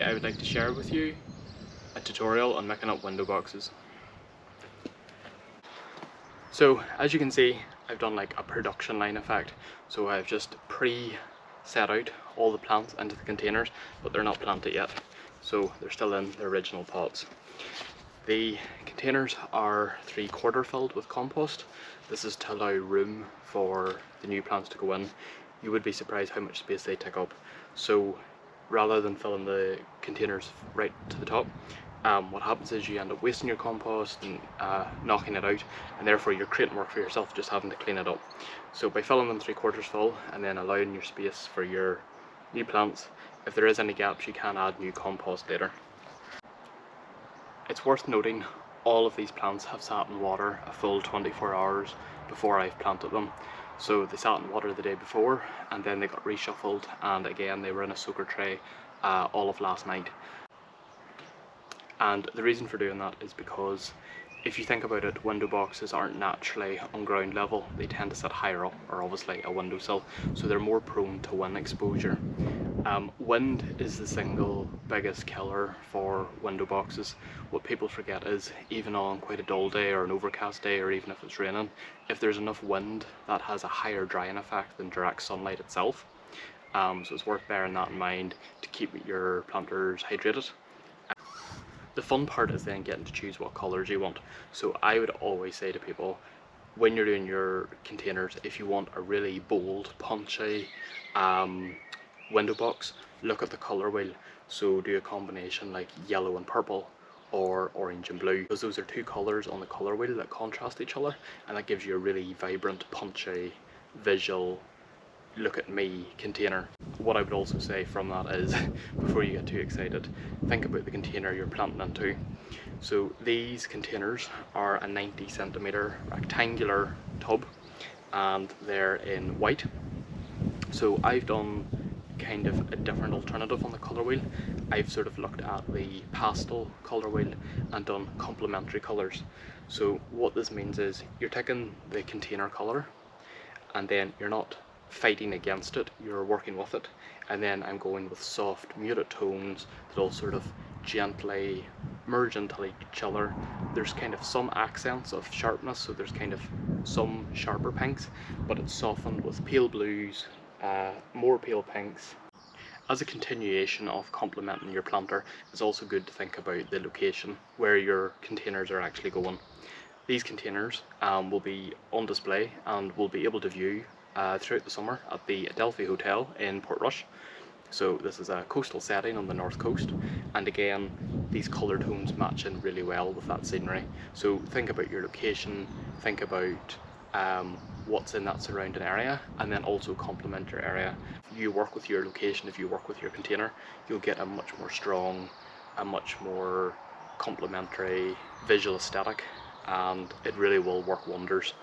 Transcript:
I would like to share with you a tutorial on making up window boxes. So as you can see, I've done like a production line effect. So I've just pre-set out all the plants into the containers, but they're not planted yet. So they're still in the original pots. The containers are 3/4 filled with compost. This is to allow room for the new plants to go in. You would be surprised how much space they take up. So rather than filling the containers right to the top, what happens is you end up wasting your compost and knocking it out, and therefore you're creating work for yourself just having to clean it up. So by filling them 3/4 full and then allowing your space for your new plants, if there is any gaps you can add new compost later. It's worth noting all of these plants have sat in water a full 24 hours before I've planted them. So they sat in water the day before and then they got reshuffled, and again they were in a soaker tray all of last night. And the reason for doing that is because if you think about it, window boxes aren't naturally on ground level. They tend to sit higher up, or obviously a windowsill, so they're more prone to wind exposure. Wind is the single biggest killer for window boxes. What people forget is even on quite a dull day or an overcast day, or even if it's raining, if there's enough wind, that has a higher drying effect than direct sunlight itself. So it's worth bearing that in mind to keep your planters hydrated. The fun part is then getting to choose what colours you want. So I would always say to people, when you're doing your containers, if you want a really bold, punchy window box, look at the colour wheel. So do a combination like yellow and purple or orange and blue, because those are two colours on the colour wheel that contrast each other, and that gives you a really vibrant, punchy, visual look at me container. What I would also say from that is, before you get too excited, think about the container you're planting into. So these containers are a 90cm rectangular tub and they're in white. So I've done kind of a different alternative on the colour wheel. I've sort of looked at the pastel colour wheel and done complementary colours. So what this means is you're taking the container colour and then you're not fighting against it, you're working with it, and then I'm going with soft muted tones that'll sort of gently merge into each other. There's kind of some accents of sharpness, so there's kind of some sharper pinks, but it's softened with pale blues, more pale pinks. As a continuation of complementing your planter, it's also good to think about the location where your containers are actually going. These containers will be on display and will be able to view throughout the summer at the Adelphi Hotel in Portrush. So this is a coastal setting on the north coast, and again these colour tones match in really well with that scenery. So think about your location, think about what's in that surrounding area, and then also complement your area. If you work with your location, if you work with your container, you'll get a much more strong, a much more complementary visual aesthetic, and it really will work wonders.